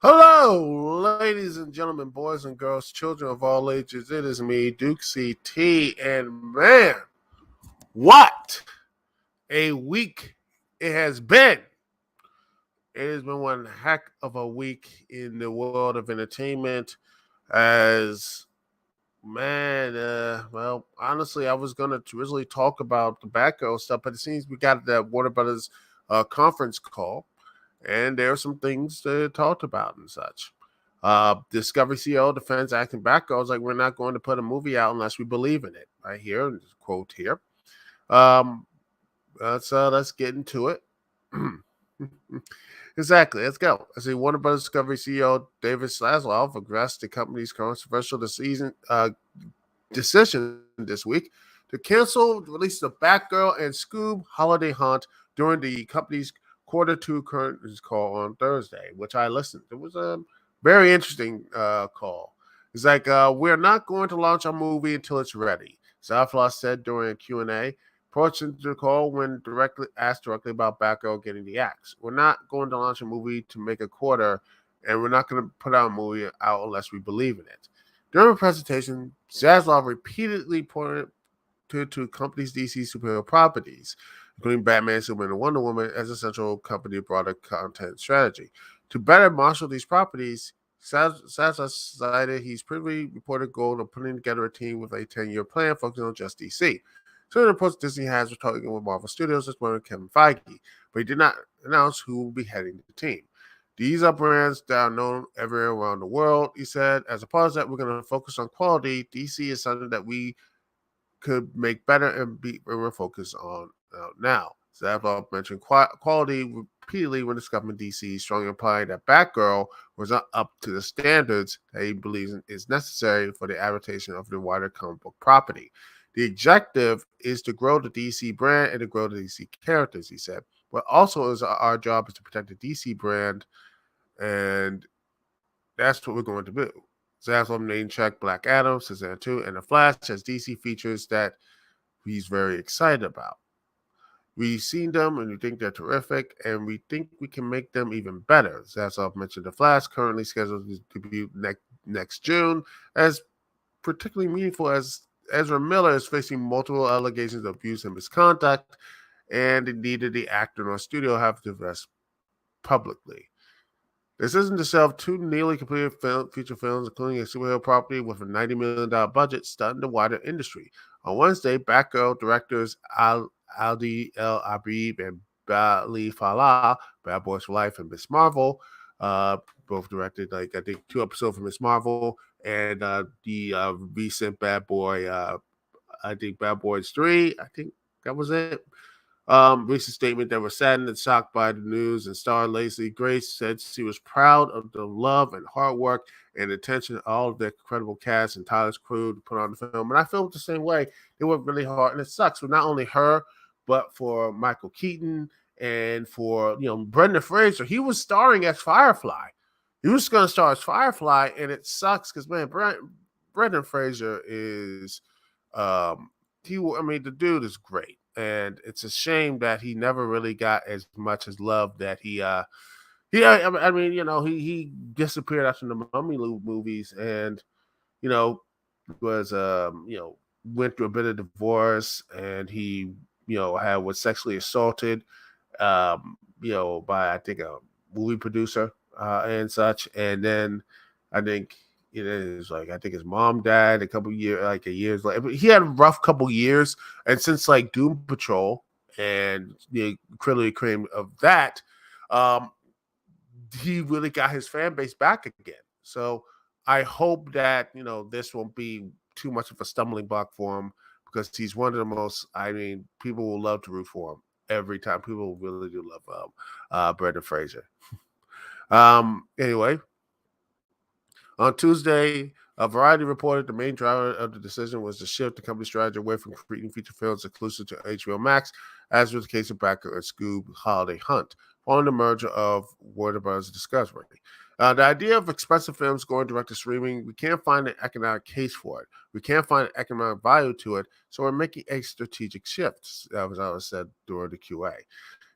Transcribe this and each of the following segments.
Hello, ladies and gentlemen, boys and girls, children of all ages. It is me, Duke CT, and man, what a week it has been. It has been one heck of a week in the world of entertainment. As well, honestly, I was gonna originally talk about the Batgirl stuff, but it seems we got that Warner Brothers conference call. And there are some things to talk about and such. Discovery CEO defends acting Batgirl. Is like, we're not going to put a movie out unless we believe in it. Right here, quote here. Let's get into it. Exactly. Let's go. I see Warner Brothers Discovery CEO David Zaslav addressed the company's controversial decision this week to cancel the release of Batgirl and Scoob Holiday Hunt during the company's quarter two current call on Thursday, which I listened. It was a very interesting call. It's like, we're not going to launch our movie until it's ready. Zaslav said during a Q&A, approaching the call when asked directly about Batgirl getting the axe. We're not going to launch a movie to make a quarter, and we're not going to put our movie out unless we believe in it. During the presentation, Zaslav repeatedly pointed to company's DC superhero properties, including Batman, Superman, and Wonder Woman, as a central company broader content strategy. To better marshal these properties, Zaslav cited he's previously reported goal of putting together a team with a 10-year plan focusing on just DC. So the reports Disney has were talking with Marvel Studios as well as Kevin Feige, but he did not announce who will be heading the team. These are brands that are known everywhere around the world, he said. As a part of that, we're going to focus on quality. DC is something that we could make better and we're focused on now. Zaslav mentioned quality repeatedly when discussing DC, strongly implying that Batgirl was not up to the standards that he believes is necessary for the adaptation of the wider comic book property. The objective is to grow the DC brand and to grow the DC characters, he said. But also, our job is to protect the DC brand, and that's what we're going to do. Zaslav name check Black Adam, Shazam 2, and The Flash as DC features that he's very excited about. We've seen them and we think they're terrific, and we think we can make them even better. Zaslav mentioned The Flash, currently scheduled to debut next June, as particularly meaningful as Ezra Miller is facing multiple allegations of abuse and misconduct, and neither the actor nor studio have to address publicly. This isn't to sell two nearly completed feature films, including a superhero property with a $90 million budget, stunned the wider industry. On Wednesday, Batgirl directors Aldi El Abib and Bali Falah, Bad Boys for Life and Miss Marvel, both directed, I think, 2 episodes for Miss Marvel, and the recent Bad Boy, I think Bad Boys 3, I think that was it. Recent statement that was saddened and shocked by the news, and star Lacey Grace said she was proud of the love and hard work and attention all of the incredible cast and tireless crew to put on the film. And I feel the same way. They worked really hard, and it sucks for not only her, but for Michael Keaton and for Brendan Fraser. He was starring as Firefly. He was going to star as Firefly, and it sucks because Brendan Fraser is the dude is great. And it's a shame that he never really got as much as love that he disappeared after the Mummy movies, and was went through a bit of divorce, and he was sexually assaulted by, I think, a movie producer and such. And then I think it is I think his mom died a years later. He had a rough couple years, and since Doom Patrol and the critically acclaimed of that, he really got his fan base back again. So I hope that this won't be too much of a stumbling block for him, because he's one of the most. People will love to root for him every time. People really do love Brendan Fraser. Anyway. On Tuesday, Variety reported the main driver of the decision was to shift the company's strategy away from creating feature films exclusive to HBOMax, as was the case of Batgirl and Scoob Holiday Hunt, following the merger of Warner Brothers Discovery. The idea of expensive films going direct to streaming, we can't find an economic case for it. We can't find economic value to it, so we're making a strategic shift, that was said during the QA.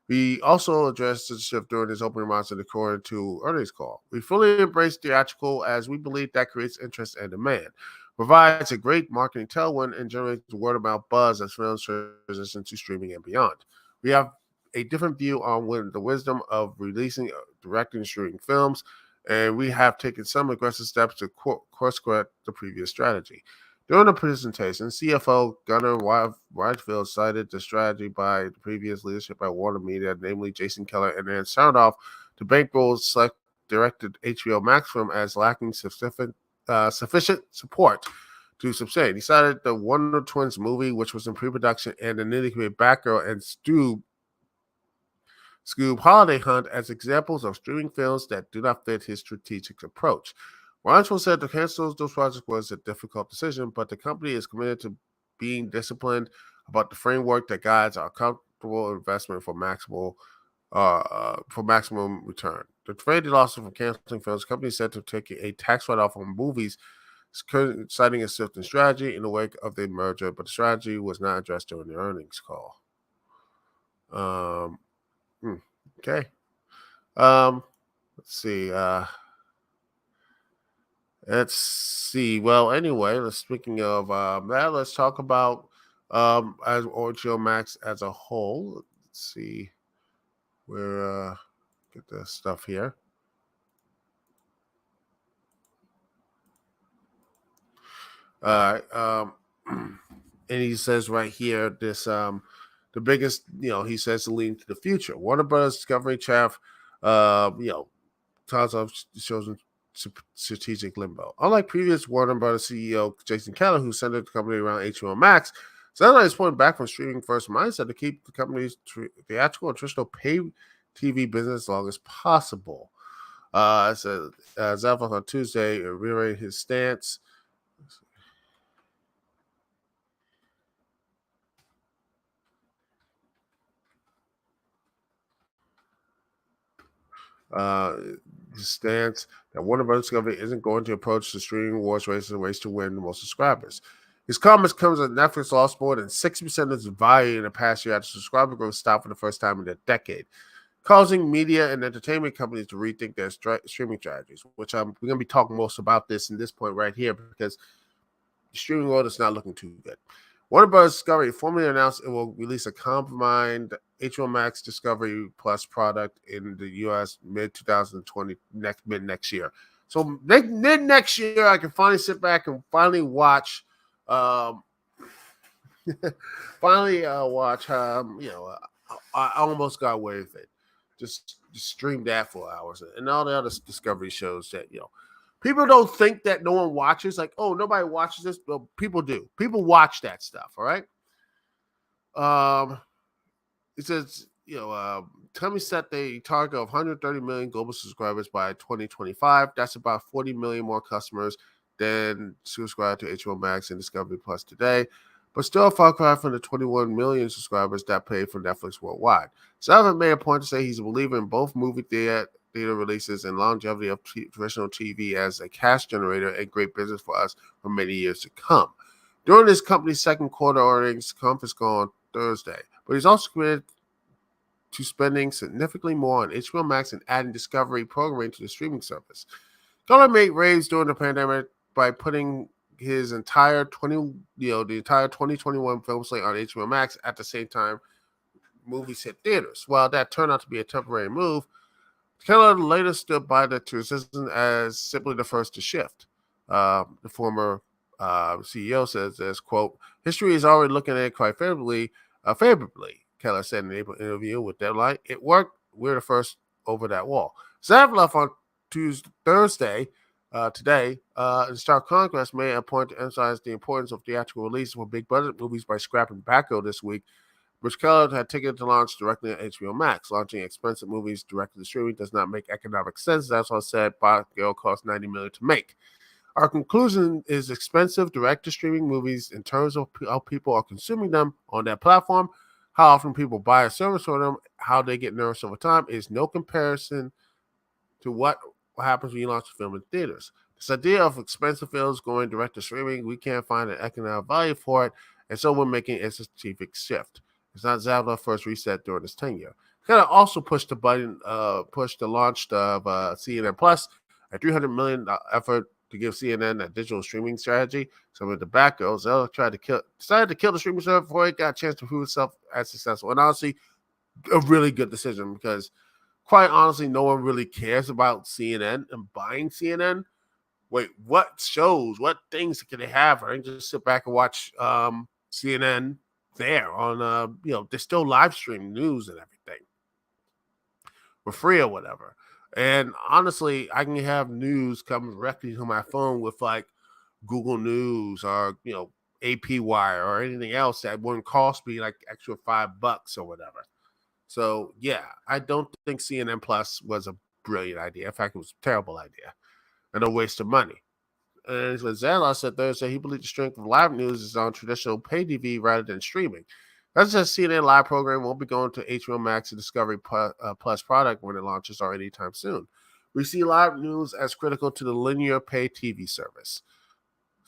He also addressed the shift during his opening remarks according to earnings call. We fully embrace theatrical as we believe that creates interest and demand, provides a great marketing tailwind, and generates word of mouth buzz as films transition to streaming and beyond. We have a different view on the wisdom of releasing, directing, and shooting films, and we have taken some aggressive steps to course-correct the previous strategy. During the presentation, CFO Gunnar Whitefield cited the strategy by the previous leadership at Warner Media, namely Jason Keller and Aaron Saronoff, to bankroll select-directed HBOMax film as lacking sufficient support to sustain. He cited the Wonder Twins movie, which was in pre-production, and the newly created Batgirl and Stu Scoob Holiday Hunt as examples of streaming films that do not fit his strategic approach. Weintraub said to cancel those projects was a difficult decision, but the company is committed to being disciplined about the framework that guides our comfortable investment for maximum return. The trade losses from canceling films, the company said to take a tax write-off on movies, citing a shift in strategy in the wake of the merger, but the strategy was not addressed during the earnings call. Okay. Let's see. Let's see. Well, anyway, speaking of that, let's talk about as HBOMax as a whole. Let's see where get the stuff here. And he says right here this the biggest, he says to lean to the future. Warner Brothers Discovery Chaff, tells of shows in strategic limbo. Unlike previous Warner Brothers CEO Jason Keller, who centered the company around HBO Max, Satellite is pulling back from streaming first mindset to keep the company's theatrical and traditional pay TV business as long as possible. So Zappos on Tuesday reiterated his stance. His stance that Warner Brothers Discovery isn't going to approach the streaming wars race as a race to win the most subscribers. His comments comes as Netflix lost more than 60% of its value in the past year after subscriber growth stopped for the first time in a decade, causing media and entertainment companies to rethink their streaming strategies, which we're going to be talking most about this in this point right here because the streaming world is not looking too good. Warner Bros. Discovery formally announced it will release a combined HBOMax Discovery Plus product in the U.S. mid 2020 mid next year. So mid next year, I can finally sit back and finally watch. I almost got away with it. Just stream that for hours and all the other Discovery shows that people don't think that no one watches. Like, oh, nobody watches this. Well, people do. People watch that stuff. All right. It says, Tummy set the target of 130 million global subscribers by 2025. That's about 40 million more customers than subscribe to HBO Max and Discovery Plus today, but still a far cry from the 21 million subscribers that pay for Netflix worldwide. Sullivan made a point to say he's a believer in both movie theater releases and longevity of traditional TV as a cash generator and great business for us for many years to come. During this company's second quarter earnings conference call on Thursday, but he's also committed to spending significantly more on HBO Max and adding Discovery programming to the streaming service. Keller made waves during the pandemic by putting his entire 2021 film slate on HBO Max at the same time movies hit theaters. While that turned out to be a temporary move, Keller later stood by the transition as simply the first to shift. The former CEO says, as quote, history is already looking at it quite favorably, Keller said in an interview with Deadline. It worked. We're the first over that wall. Zappos on Thursday, today, in stark contrast, made a point to emphasize the importance of theatrical release for big budget movies by scrapping Batgirl this week, which Keller had taken to launch directly on HBO Max. Launching expensive movies directly to streaming does not make economic sense. That's what said Batgirl cost $90 million to make. Our conclusion is expensive direct-to-streaming movies in terms of how people are consuming them on that platform, how often people buy a service for them, how they get nourished over time is no comparison to what happens when you launch a film in theaters. This idea of expensive films going direct to streaming, we can't find an economic value for it, and so we're making a strategic shift. It's not Zappos' first reset during his tenure. Kind of also pushed the launch of CNN Plus, a $300 million effort to give CNN a digital streaming strategy. Some of the Batgirls, decided to kill the streaming service before it got a chance to prove itself as successful. And honestly, a really good decision because, quite honestly, no one really cares about CNN and buying CNN. Wait, what shows, what things can they have? I can just sit back and watch CNN there on, they're still live streaming news and everything for free or whatever. And honestly, I can have news come directly to my phone with like Google News or, AP Wire or anything else that wouldn't cost me like extra $5 or whatever. So yeah, I don't think CNN Plus was a brilliant idea. In fact, it was a terrible idea and a waste of money. And Zanla said Thursday he believes the strength of live news is on traditional pay TV rather than streaming. That's just CNN live program won't be going to HBOMax and Discovery Plus product when it launches or anytime soon. We see live news as critical to the linear pay TV service.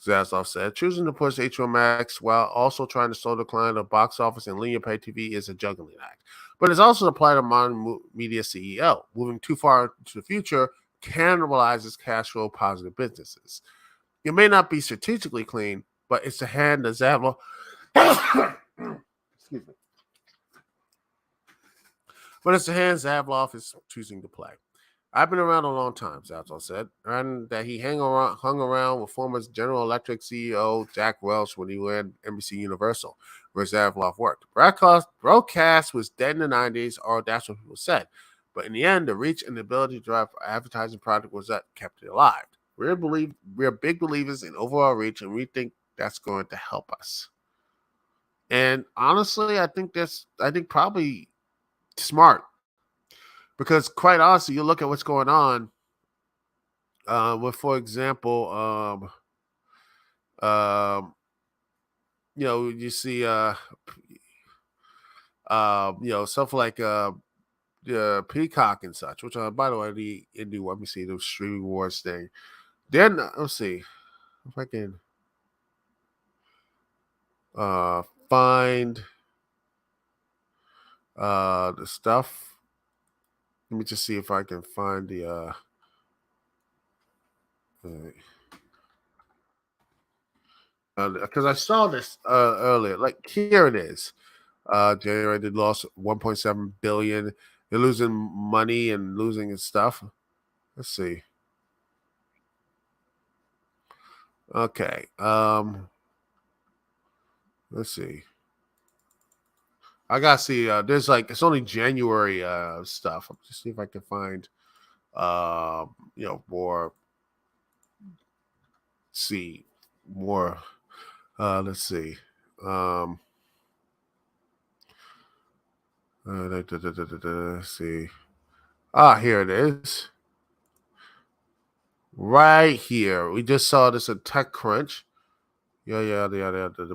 Zaslav said, choosing to push HBOMax while also trying to slow the decline of box office and linear pay TV is a juggling act. But it's also applied to modern media CEO. Moving too far into the future cannibalizes cash flow positive businesses. It may not be strategically clean, but it's the hand that Zaslav excuse me. But it's the hand Zaslav is choosing to play. I've been around a long time, Zaslav said, and that he hung around with former General Electric CEO Jack Welch when he led NBC Universal, where Zaslav worked. Broadcast was dead in the 90s, or that's what people said. But in the end, the reach and the ability to drive advertising product was that kept it alive. We're big believers in overall reach, and we think that's going to help us. And honestly, I think probably smart, because quite honestly, you look at what's going on. With, for example, you see, stuff like Peacock and such. Which, by the way, let me see the streaming wars thing. Then let's see if I can find the stuff. Let me just see if I can find the because I saw this earlier. Like, here it is. January they lost 1.7 billion. They're losing money and losing its stuff. Let's see. Okay. Let's see. I gotta see. There's it's only January stuff. I'll just see if I can find more. See more. Let's see. Let's see. Here it is. Right here. We just saw this at TechCrunch. Yeah.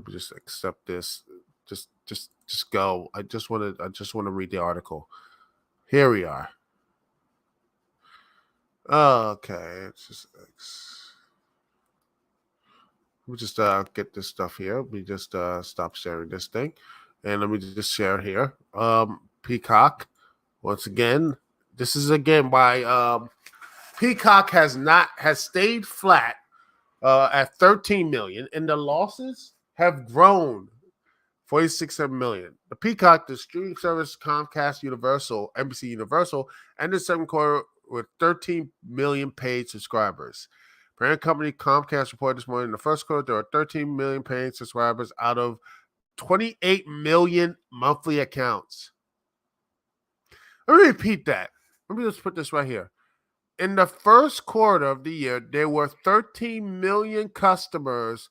Just accept this. Just go. I just want to read the article. Here we are. Okay. It's just let me just get this stuff here. Let me just stop sharing this thing. And let me just share here. Peacock. Once again, this is again by Peacock has stayed flat at 13 million, and the losses have grown 46 million. The Peacock, the streaming service Comcast Universal, NBC Universal, ended the second quarter with 13 million paid subscribers. Parent company Comcast reported this morning in the first quarter there are 13 million paying subscribers out of 28 million monthly accounts. Let me repeat that. Let me just put this right here. In the first quarter of the year, there were 13 million customers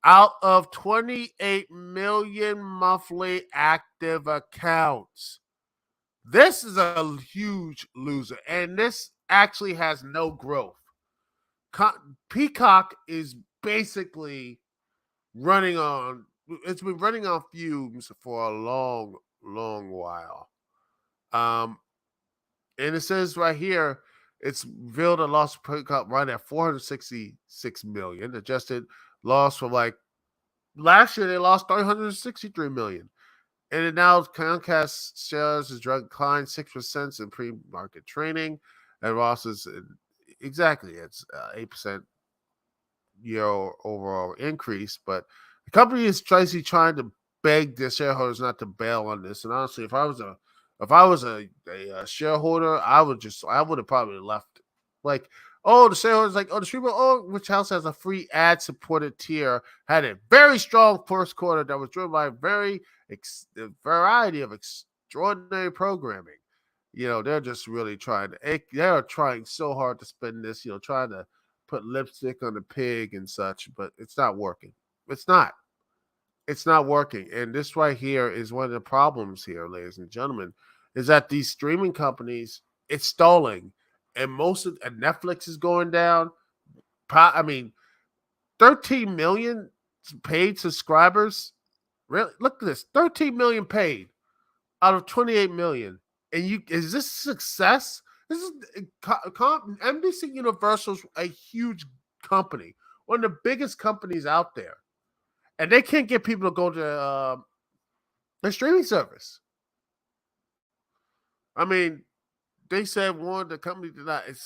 out of 28 million monthly active accounts. This is a huge loser, and this actually has no growth. Peacock is basically it's been running on fumes for a long, long while. And it says right here, it's revealed a loss of Peacock run at 466 million. Adjusted loss from last year, they lost 363 million. And now Comcast shares has declined 6% in pre-market trading, and losses exactly it's 8% year overall increase. But the company is trying to beg the shareholders not to bail on this. And honestly, if I was a shareholder, I would have probably left. The shareholders the streamer, which house has a free ad supported tier, had a very strong first quarter that was driven by a variety of extraordinary programming. They're just really they're trying so hard to spin this, trying to put lipstick on the pig and such, but it's not working. It's not working. And this right here is one of the problems here, ladies and gentlemen. is that these streaming companies, it's stalling, and and Netflix is going down. I mean, 13 million paid subscribers. Really, look at this: 13 million paid out of 28 million. And is this success? This is NBC Universal's a huge company, one of the biggest companies out there, and they can't get people to go to their streaming service. I mean, they said one of the company did not. It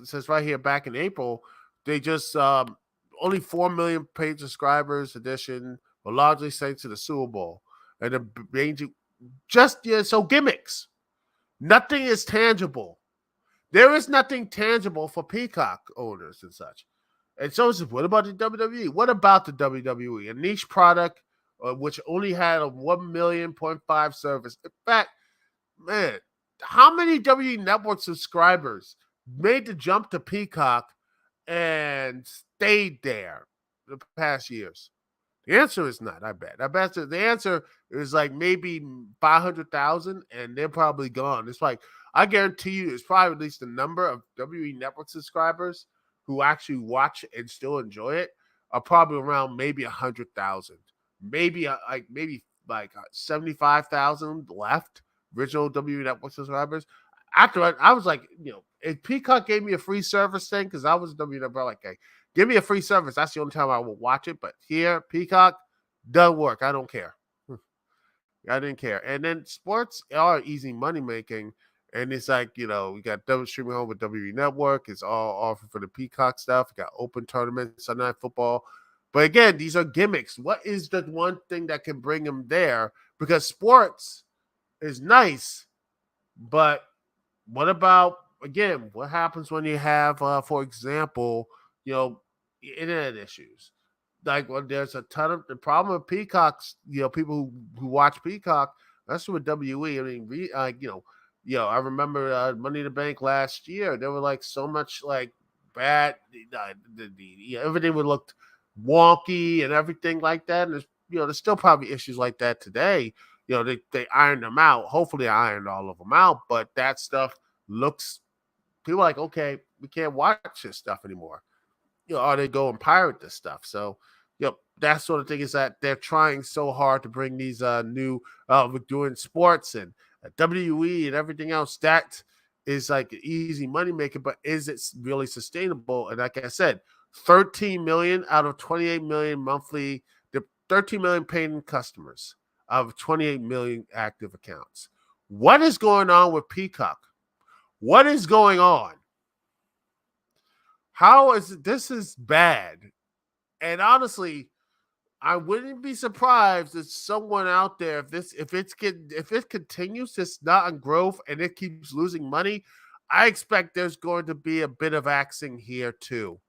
says right here back in April, they just only 4 million paid subscribers edition were largely thanks to the Super Bowl and the ranging so gimmicks. Nothing is tangible. There is nothing tangible for Peacock owners and such. And so it's what about the WWE? What about the WWE? A niche product which only had a 1.5 million service. In fact, man, how many WWE Network subscribers made the jump to Peacock and stayed there the past years? The answer is not, I bet. The answer is like maybe 500,000 and they're probably gone. It's like, I guarantee you there's probably at least a number of WWE Network subscribers who actually watch and still enjoy it are probably around maybe 100,000. Maybe 75,000 left, original WWE Network subscribers. After I was like, if Peacock gave me a free service thing, because I was WWE Network, like, hey, give me a free service. That's the only time I will watch it. But here, Peacock doesn't work. I don't care. I didn't care. And then sports are easy money making. And it's like, we got W streaming home with WWE Network. It's all offered for the Peacock stuff. We got open tournaments, Sunday Night Football. But again, these are gimmicks. What is the one thing that can bring them there? Because sports is nice, but what about, again, what happens when you have, for example, internet issues? Like when there's a ton of the problem with Peacocks, people who watch Peacock, that's with WE. I mean, I remember Money in the Bank last year. There were like so much like bad, everything would look wonky and everything like that. And there's still probably issues like that today. They ironed them out. Hopefully, I ironed all of them out. But that stuff looks, people are like, okay, we can't watch this stuff anymore. Or they go and pirate this stuff. So, that sort of thing is that they're trying so hard to bring these new, doing sports and WE and everything else. That is like an easy money maker, but is it really sustainable? And like I said, 13 million out of 28 million monthly, the 13 million paying customers out of 28 million active accounts. What is going on with Peacock? What is going on? How is it? This is bad. And honestly, I wouldn't be surprised if someone out there, if it continues this not in growth and it keeps losing money, I expect there's going to be a bit of axing here too.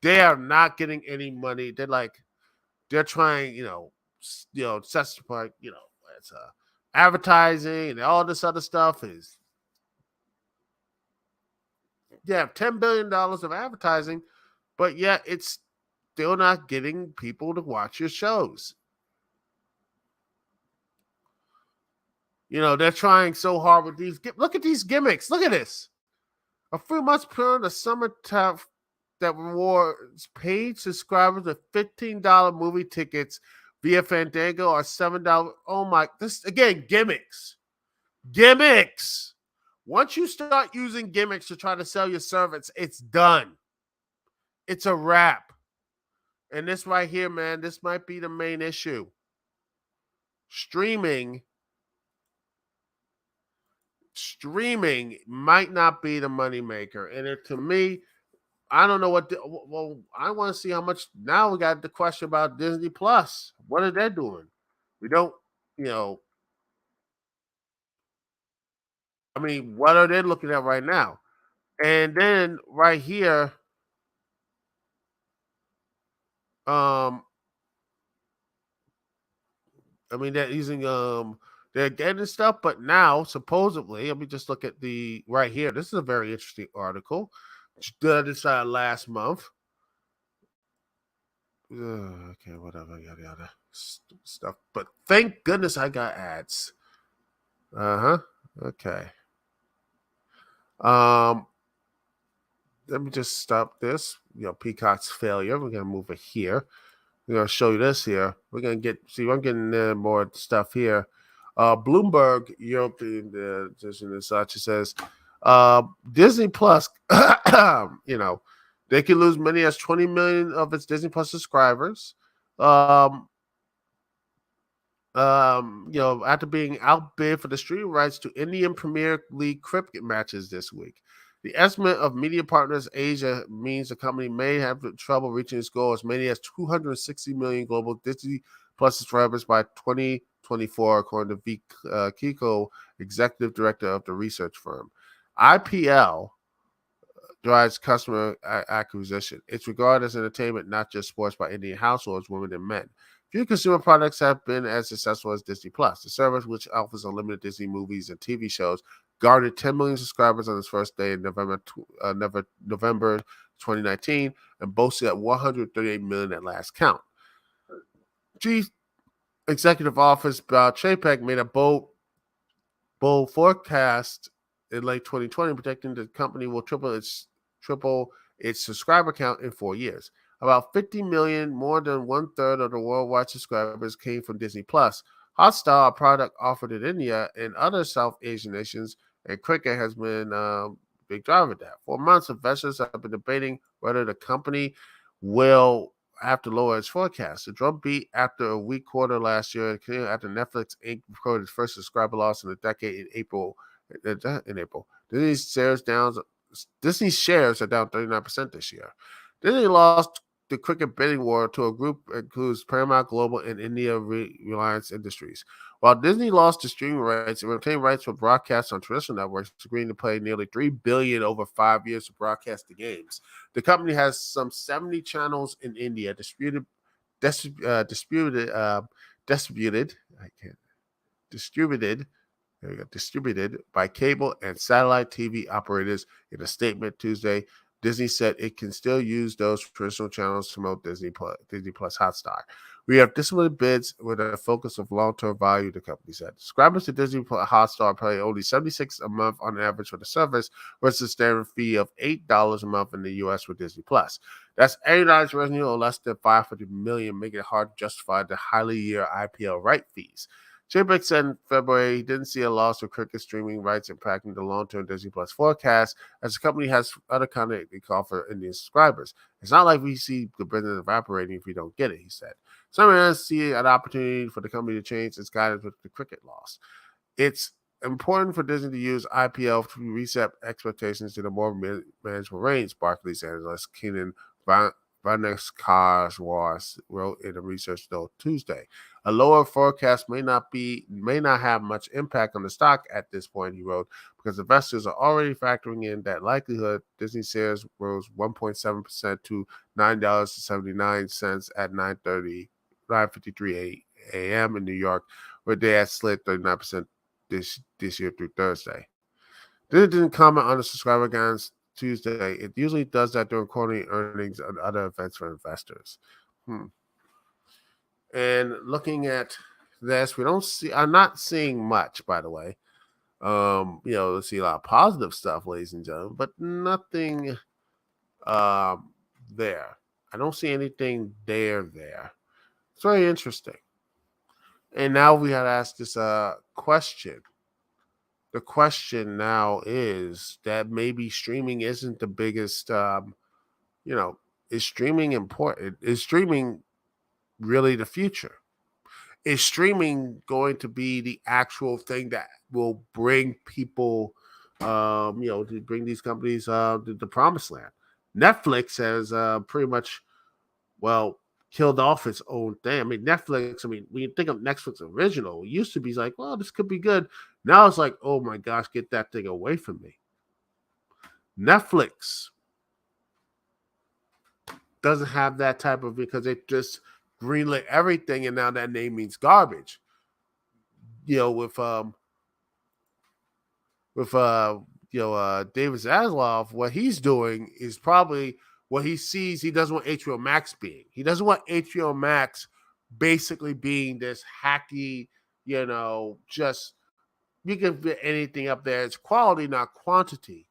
They are not getting any money. They're trying, such part, it's advertising and all this other stuff is. You have $10 billion of advertising, but yet it's still not getting people to watch your shows. They're trying so hard with these. Look at these gimmicks. Look at this. A few months per the summer tough that rewards paid subscribers with $15 movie tickets via Fandango or $7. Oh my! This again, gimmicks. Gimmicks. Once you start using gimmicks to try to sell your service, it's done. It's a wrap. And this right here, man, this might be the main issue. Streaming might not be the moneymaker. And to me, I don't know I want to see how much. Now we got the question about Disney Plus. What are they doing? We don't, I mean, what are they looking at right now? And then right here, I mean, they're using they're getting stuff, but now supposedly, let me just look at the right here. This is a very interesting article. This last month. Okay, whatever, yada yada stuff. But thank goodness I got ads. Okay. Um, Let me just stop this. Peacock's failure. We're gonna move it here. We're gonna show you this here. We're gonna I'm getting more stuff here. Bloomberg European edition and such. It says Disney Plus. They could lose many as 20 million of its Disney Plus subscribers. Um, After being outbid for the streaming rights to Indian Premier League cricket matches this week. The estimate of Media Partners Asia means the company may have trouble reaching its goal as many as 260 million global Disney Plus subscribers by 2024, according to Kiko, executive director of the research firm. IPL drives customer acquisition. It's regarded as entertainment, not just sports, by Indian households, women, and men. Few consumer products have been as successful as Disney Plus. The service, which offers unlimited Disney movies and TV shows, garnered 10 million subscribers on its first day in November 2019 and boasted at 138 million at last count. Chief Executive Office Chapek made a bold forecast in late 2020, predicting the company will triple its subscriber count in 4 years. About 50 million, more than 1/3 of the worldwide subscribers, came from Disney Plus. Hotstar, a product offered in India and other South Asian nations, and cricket has been a big driver of that. For months, investors have been debating whether the company will have to lower its forecast. The drumbeat after a weak quarter last year, after Netflix Inc. recorded its first subscriber loss in a decade in April. Disney's shares are down 39% this year. Disney lost the cricket bidding war to a group that includes Paramount Global and India Reliance Industries. While Disney lost the streaming rights, it retained rights for broadcast on traditional networks, agreeing to pay nearly $3 billion over 5 years to broadcast the games. The company has some 70 channels in India, distributed distributed by cable and satellite TV operators. In a statement Tuesday, Disney said it can still use those traditional channels to promote Disney Plus Hotstar. We have disciplined bids with a focus of long-term value, the company said. Subscribers to Disney Plus Hotstar pay only $76 a month on average for the service, versus a standard fee of $8 a month in the U.S. for Disney Plus. That's $80 revenue or less than $500 million, making it hard to justify the highly year IPL right fees. Chapek said in February he didn't see a loss of cricket streaming rights impacting the long-term Disney Plus forecast, as the company has other content they can offer Indian subscribers. It's not like we see the business evaporating if we don't get it, he said. Some analysts see an opportunity for the company to change its guidance with the cricket loss. It's important for Disney to use IPL to reset expectations to the more manageable range, Barclays analyst Keenan Vaneskar wrote in a research note Tuesday. A lower forecast may not have much impact on the stock at this point, he wrote, because investors are already factoring in that likelihood. Disney shares rose 1.7% to $9.79 at 9:53 a.m. in New York, where they had slid 39% this year through Thursday. Disney didn't comment on the subscriber guidance Tuesday. It usually does that during quarterly earnings and other events for investors. And looking at this, I'm not seeing much, by the way. Let's see a lot of positive stuff, ladies and gentlemen, but nothing there. I don't see anything there. It's very interesting. And now we had asked this question. The question now is that maybe streaming isn't the biggest, is streaming important? Is streaming really the future? Is streaming going to be the actual thing that will bring people, to bring these companies to the promised land? Netflix has pretty much, killed off its own thing. I mean, Netflix, when you think of Netflix original, it used to be like, well, this could be good. Now it's like, oh my gosh, get that thing away from me. Netflix doesn't have that type of, because it just greenlit everything, and now that name means garbage. With David Zaslav, what he's doing is probably what he sees. He doesn't want HBOMax being. He doesn't want HBOMax basically being this hacky, just you can fit anything up there. It's quality, not quantity.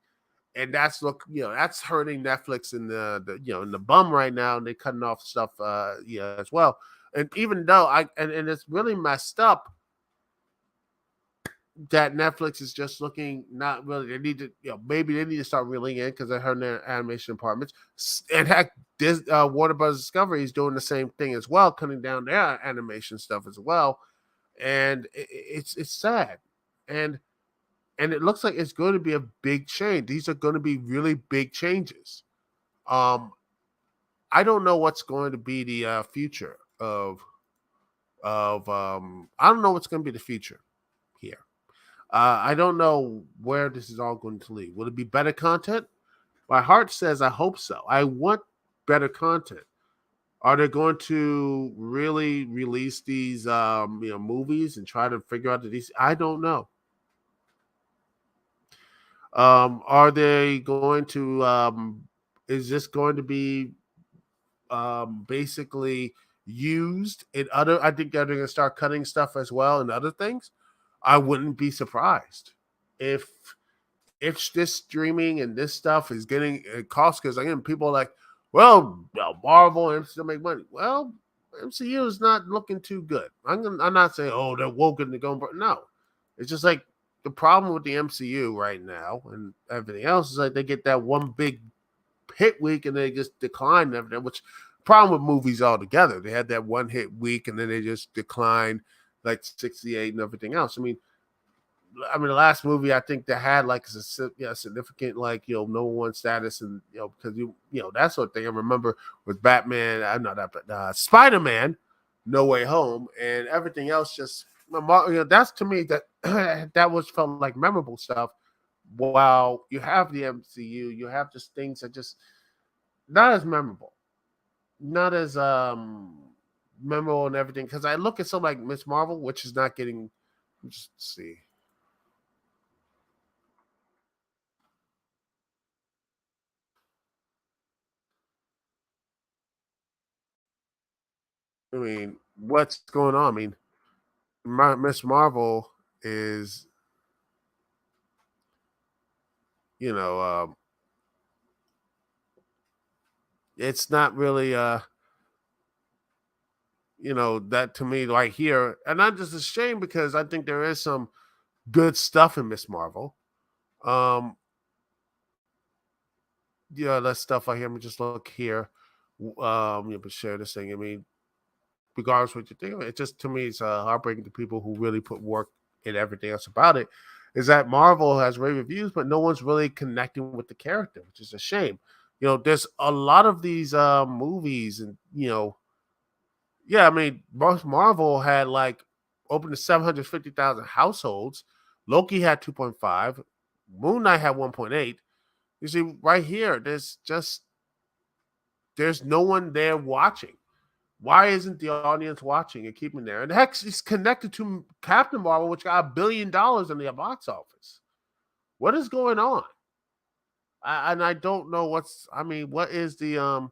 And that's that's hurting Netflix in the in the bum right now, and they're cutting off stuff as well. And even though and it's really messed up that Netflix is just looking not really. They need to maybe they need to start reeling in because I heard in their animation departments. And heck, Warner Bros. Discovery is doing the same thing as well, cutting down their animation stuff as well. And it's sad, and it looks like it's going to be a big change. These are going to be really big changes. Um, I don't know what's going to be the future of I don't know what's going to be the future here. I don't know where this is all going to lead. Will it be better content? My heart says I hope so. I want better content. Are they going to really release these movies and try to figure out these? I don't know. Are they going to is this going to be basically used in other? I think they're going to start cutting stuff as well and other things. I wouldn't be surprised if this streaming and this stuff is getting cost, because again, people are like, well, Marvel and still make money. Well, MCU is not looking too good. I'm not saying they're woke and they're going, but no, it's just like the problem with the MCU right now and everything else is like they get that one big hit week and they just decline and everything, which problem with movies altogether. They had that one hit week and then they just declined like 68 and everything else. I mean, the last movie I think that had like a significant number one status, and because that sort of thing. I remember with Batman, I'm not that, but Spider-Man, No Way Home, and everything else. Just that's to me that that was felt like memorable stuff. While you have the MCU, you have just things that just not as memorable, not as memorable and everything. Because I look at something like Miss Marvel, which is not getting. Just see. I mean, what's going on? I mean, Miss Marvel is, you know, it's not really, that to me right here. And I'm just ashamed because I think there is some good stuff in Miss Marvel. That stuff I hear. Let me just look here. But share this thing. I mean, regardless what you think of it, just to me, it's heartbreaking to people who really put work in everything else about it. Is that Marvel has rave reviews, but no one's really connecting with the character, which is a shame. There's a lot of these movies, and yeah, I mean, most Marvel had like opened to 750,000 households. Loki had 2.5. Moon Knight had 1.8. You see, right here, there's no one there watching. Why isn't the audience watching and keeping there? And heck, it's connected to Captain Marvel, which got $1 billion in the box office. What is going on? And I don't know what is the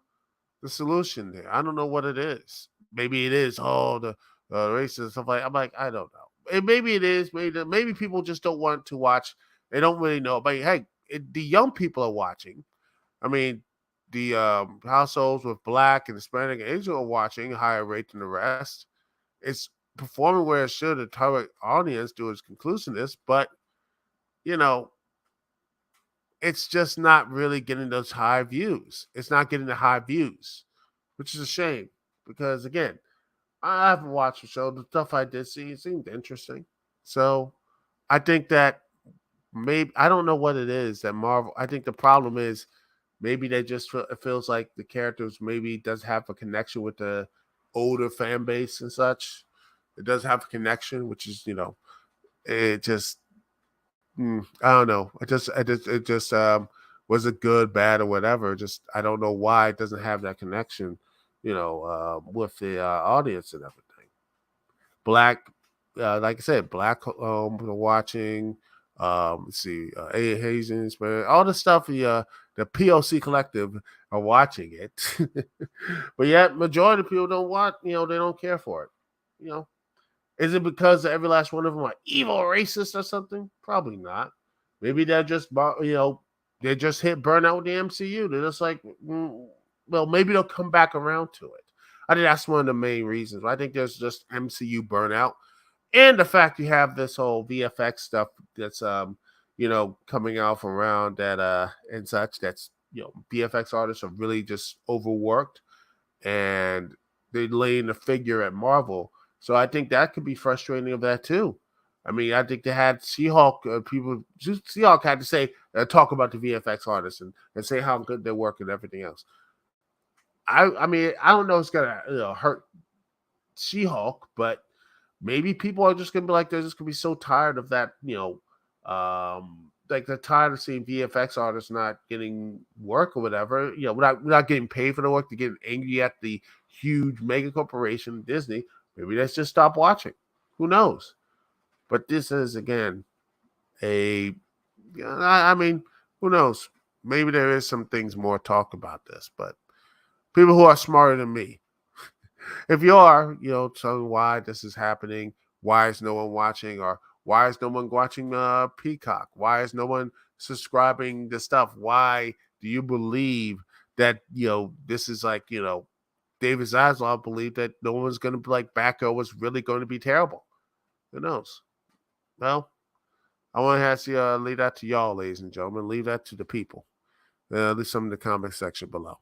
solution there? I don't know what it is. Maybe it is the racist stuff like. I'm like, I don't know. And maybe it is. Maybe people just don't want to watch. They don't really know. But hey, the young people are watching. I mean, the households with Black and Hispanic and Asian are watching higher rate than the rest. It's performing where it should. The target audience do its conclusiveness, but you know, it's just not really getting those high views. It's not getting the high views, which is a shame because again, I haven't watched the show. The stuff I did see, it seemed interesting. So I think that maybe I don't know what it is that Marvel. I think the problem is maybe they just feel, it feels like the characters maybe does have a connection with the older fan base and such. It does have a connection, which is it just I don't know. It just was it good, bad, or whatever. Just I don't know why it doesn't have that connection, with the audience and everything. Black, like I said, Black watching. Let's see, Asians, but all the stuff the POC collective are watching it, but yet majority of people don't watch. They don't care for it. You know, Is it because every last one of them are evil or racist or something? Probably not. Maybe they're just, they just hit burnout with the MCU. They're just like, well, maybe they'll come back around to it. I think that's one of the main reasons. I think there's just MCU burnout, and the fact you have this whole VFX stuff that's coming out from around that and such. That's VFX artists are really just overworked, and they lay in the figure at Marvel. So I think that could be frustrating of that too. I mean, I think they had She-Hulk people. She-Hulk had to say talk about the VFX artists and say how good their work and everything else. I mean, I don't know if it's gonna hurt She-Hulk, but maybe people are just gonna be like, they're just gonna be so tired of that, like they're tired of seeing VFX artists not getting work or whatever, without getting paid for the work. They're getting angry at the huge mega corporation Disney. Maybe let's just stop watching. Who knows? But this is again I mean, who knows? Maybe there is some things more talk about this, but people who are smarter than me, if you are, tell me why this is happening. Why is no one watching? Or why is no one watching Peacock? Why is no one subscribing to stuff? Why do you believe that, this is like, David Zaslav believed that no one's going to be like Batgirl was really going to be terrible? Who knows? Well, I want to leave that to y'all, ladies and gentlemen. Leave that to the people. Leave some in the comment section below.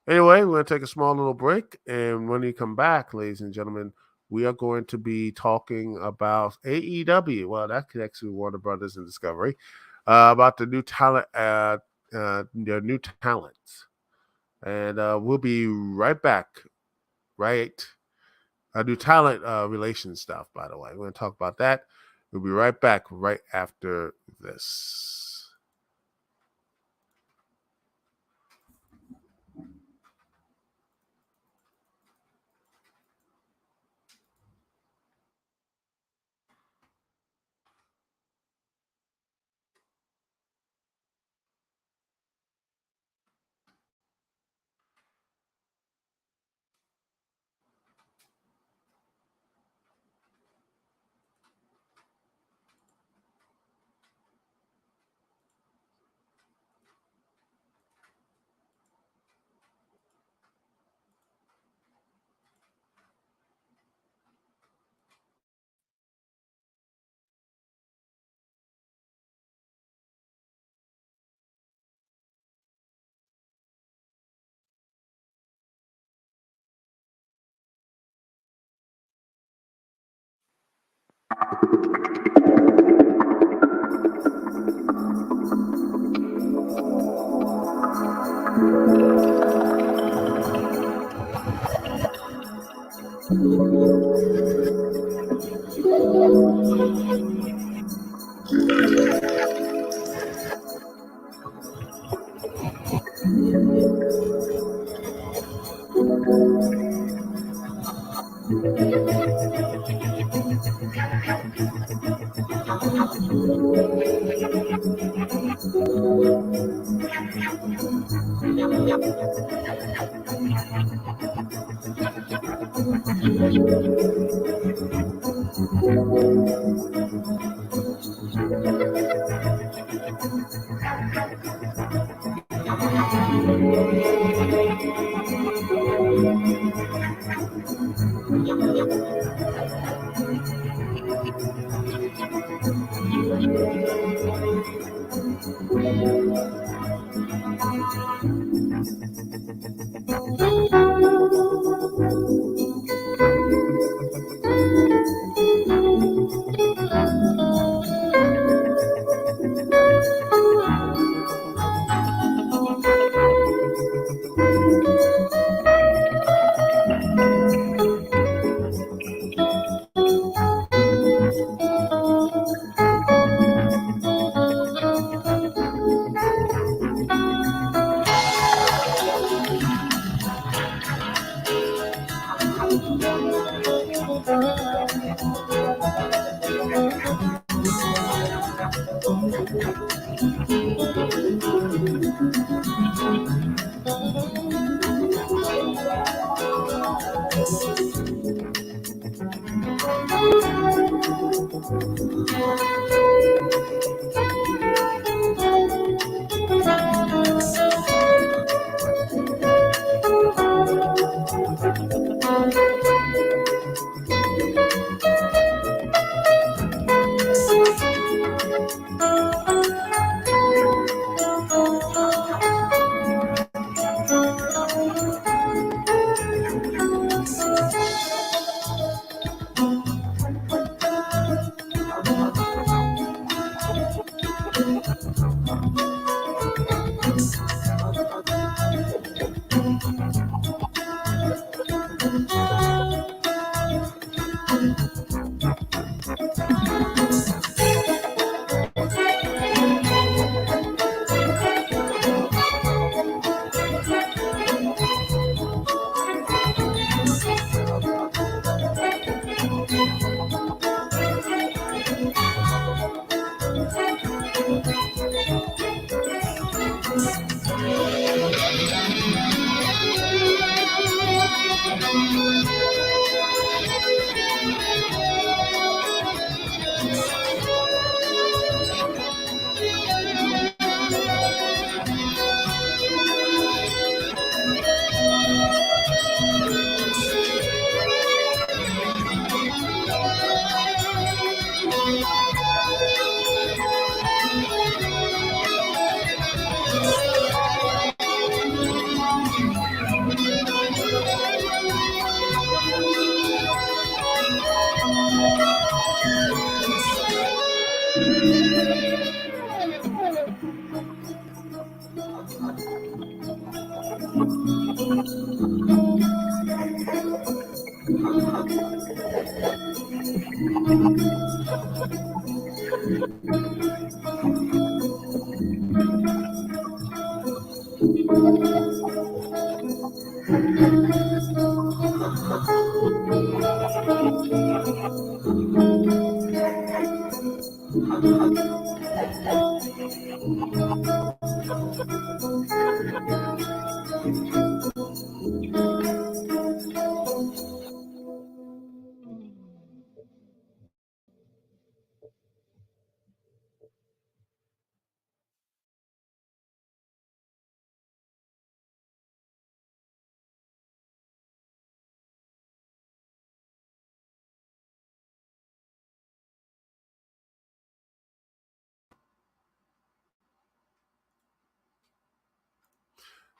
Anyway, we're going to take a small little break. And when we come back, ladies and gentlemen, we are going to be talking about AEW. Well, that connects to Warner Brothers and Discovery. About the new talent, their new talents. And we'll be right back. Right? New talent relations stuff, by the way. We're going to talk about that. We'll be right back right after this.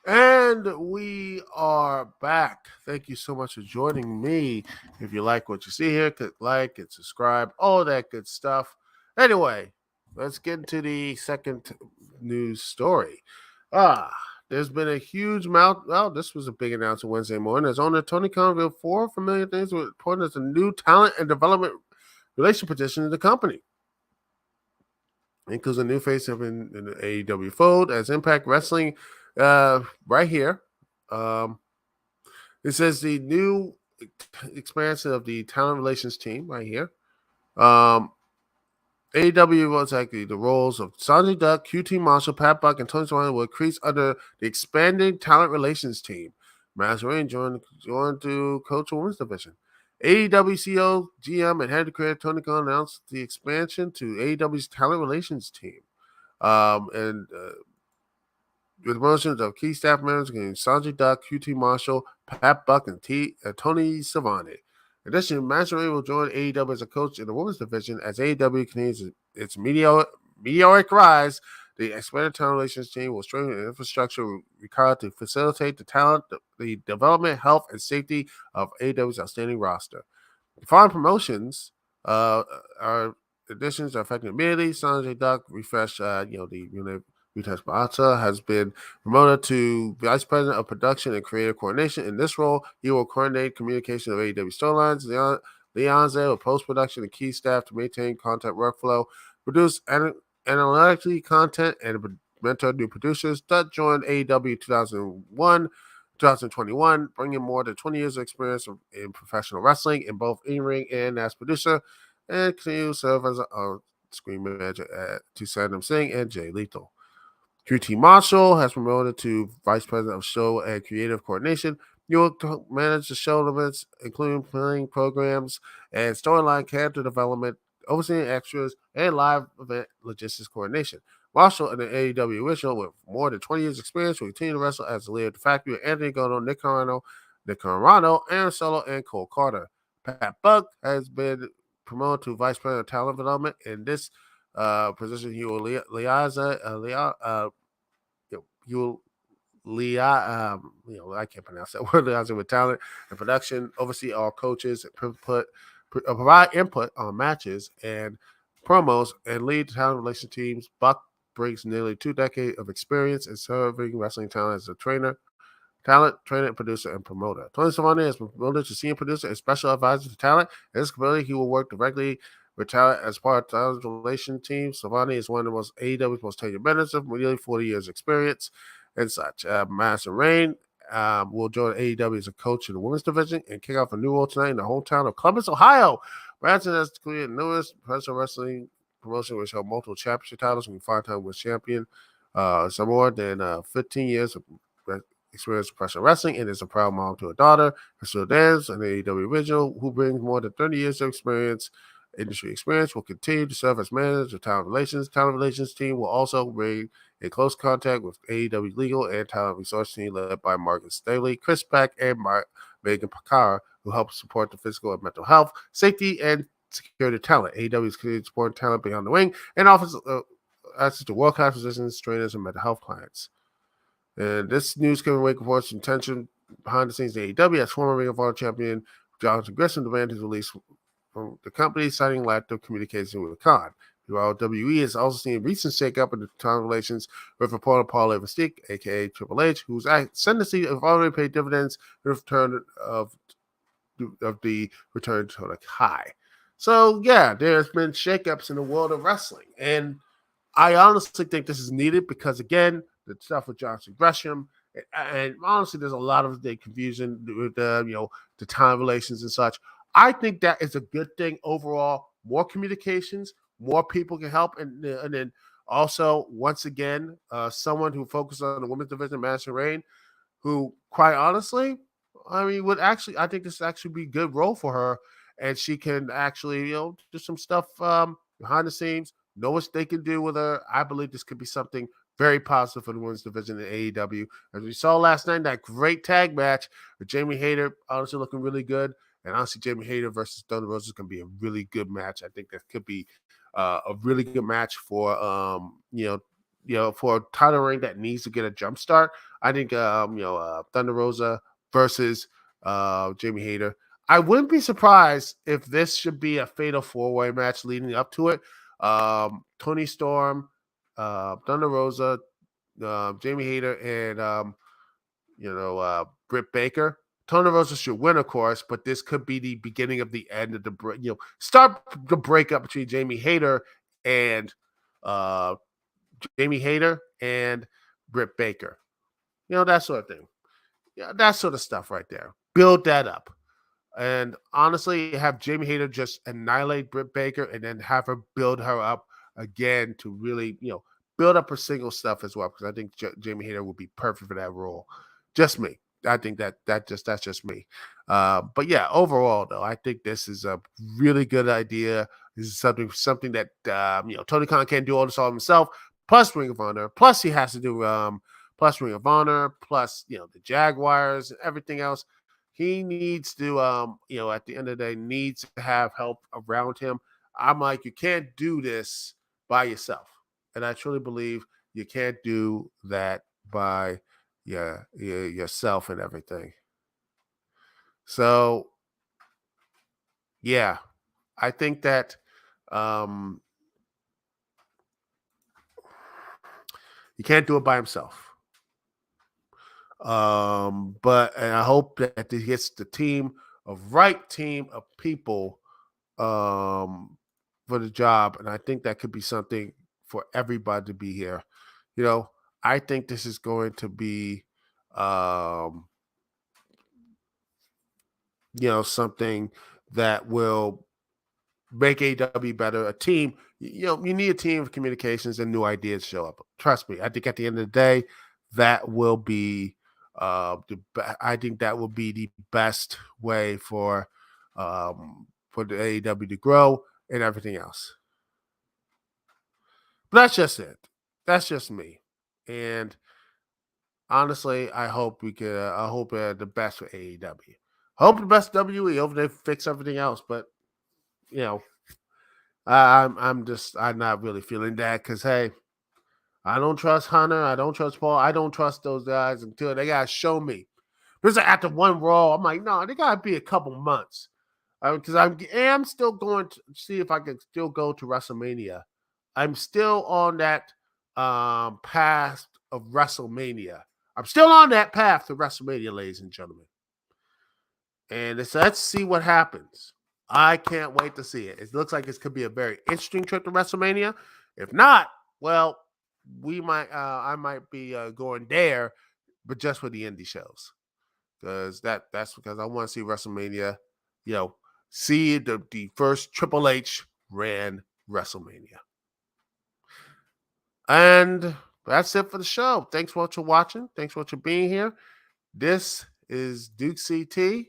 And we are back. Thank you so much for joining me. If you like what you see here, click like and subscribe, all that good stuff. Anyway, let's get into the second news story. There's been a huge amount. Well, this was a big announcement Wednesday morning. As owner Tony Khan revealed 4 familiar things with reported as a new talent and development relation position in the company. Includes a new face of in the AEW fold as Impact Wrestling right here. It says the new expansion of the talent relations team right here. AEW was actually the roles of Sanjay Dutt, QT Marshall, Pat Buck, and Tony Swan will increase under the expanded talent relations team. Masserin joined to coach a women's division. AEW CEO, GM, and head creator Tony Khan announced the expansion to AEW's talent relations team. And with the promotions of key staff members including Sanjay Dutt, QT Marshall, Pat Buck, and Tony Schiavone. In addition, Masserin will join AEW as a coach in the women's division as AEW continues its meteoric rise. The expanded talent relations team will strengthen the infrastructure required to facilitate the talent, the development, health, and safety of AEW's outstanding roster. The following promotions are additions are affecting immediately. Sanjay Dutt refresh, the Vitas Barata has been promoted to Vice President of Production and Creative Coordination. In this role, he will coordinate communication of AEW storylines. Leonze will post-production and key staff to maintain content workflow, produce analytically content, and mentor new producers. Dutt joined AEW 2021, bringing more than 20 years of experience in professional wrestling in both in-ring and as producer, and continues to serve as a screen manager to Sandam Singh and Jay Lethal. QT Marshall has promoted to Vice President of Show and Creative Coordination. You will manage the show elements, including planning programs and storyline character development, overseeing extras and live event logistics coordination. Marshall, an AEW original with more than 20 years' experience, will continue to wrestle as the leader of the factory with Anthony Gono, Nick Carano, Aaron Solo, and Cole Carter. Pat Buck has been promoted to Vice President of Talent Development. In this position, he will I can't pronounce that word, liaison with talent and production, oversee all coaches, provide input on matches and promos, and lead talent relation teams. Buck brings nearly 2 decades of experience in serving wrestling talent as a trainer, producer, and promoter. Tony Schiavone has been promoted to senior producer and special advisor to talent. In this capability, he will work directly with talent as part of talent relation team. Schiavone is one of the most AEW's most tenured members with nearly 40 years experience and such. Madison Rain will join AEW as a coach in the women's division and kick off a new role tonight in the hometown of Columbus, Ohio. Branson has created newest professional wrestling promotion which held multiple championship titles and 5-time world champion. Some more than 15 years of experience professional wrestling, and is a proud mom to a daughter. Crystal Dance, an AEW original who brings more than 30 years of industry experience, will continue to serve as manager of talent relations. Talent relations team will also bring in close contact with AEW legal and talent resource team led by Marcus Staley, Chris Peck, and Megan Pakara, who help support the physical and mental health, safety, and security talent. AEW is committed to supporting talent beyond the ring and offers access to world-class physicians, trainers, and mental health clients. And this news came away reports some tension behind the scenes in AEW as former Ring of Honor champion Jonathan Gresham demanded his release from the company, citing lack of communication with Khan. While WWE has also seen recent shakeup in the talent relations with opponent Paul Mystique, aka Triple H, whose ascendancy have already paid dividends in return of the return to the high. So yeah, there's been shakeups in the world of wrestling, and I honestly think this is needed because, again, the stuff with Johnson Gresham, and honestly, there's a lot of the confusion with the time relations and such. I think that is a good thing overall. More communications, more people can help, and then also, once again, someone who focuses on the women's division, Madison Rain, who, quite honestly, I mean, I think this actually be a good role for her, and she can actually, do some stuff behind the scenes, know what they can do with her. I believe this could be something very positive for the women's division in AEW. As we saw last night, that great tag match with Jamie Hayter, honestly looking really good. And honestly, Jamie Hayter versus Thunder Rosa is going to be a really good match. I think that could be a really good match for for a title reign that needs to get a jump start. I think Thunder Rosa versus Jamie Hayter. I wouldn't be surprised if this should be a fatal 4-way match leading up to it. Tony Storm, Thunder Rosa, Jamie Hayter, and Britt Baker. Thunder Rosa should win, of course, but this could be the beginning of the end of the start the breakup between Jamie Hayter and Britt Baker. That sort of thing. Yeah, that sort of stuff right there. Build that up. And honestly, have Jamie Hayter just annihilate Britt Baker and then have her build her up again to really, build up her single stuff as well. Because I think Jamie Hayter would be perfect for that role. Just me. I think that's just me. But yeah, overall though, I think this is a really good idea. This is something that Tony Khan can't do all this all himself. Plus Ring of Honor. Plus he has to do plus Ring of Honor. Plus the Jaguars and everything else. He needs to, at the end of the day, needs to have help around him. I'm like, you can't do this by yourself. And I truly believe you can't do that by yourself and everything. So, yeah, I think that you can't do it by himself. But I hope that he gets the right team of people for the job, and I think that could be something for everybody to be here. I think this is going to be something that will make AEW better. A team, you need a team of communications and new ideas show up. Trust me, I think at the end of the day, that will be I think that will be the best way for the AEW to grow. and everything else. But that's just it. That's just me. And honestly, I hope we could. I hope the best for AEW. Hope the best WWE. Hope they fix everything else. But you know, I'm not really feeling that because hey, I don't trust Hunter. I don't trust Paul. I don't trust those guys until they gotta show me. Because after one Raw, I'm like, no, they gotta be a couple months. Because I am still going to see if I can still go to WrestleMania. I'm still on that path of WrestleMania. I'm still on that path to WrestleMania, ladies and gentlemen. And let's see what happens. I can't wait to see it. It looks like it could be a very interesting trip to WrestleMania. If not, well, I might be going there, but just for the indie shows, because that's because I want to see WrestleMania. See the first Triple H ran WrestleMania. And that's it for the show. Thanks for watching. Thanks for being here. This is Duke CT.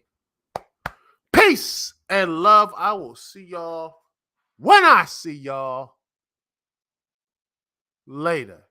Peace and love. I will see y'all when I see y'all later.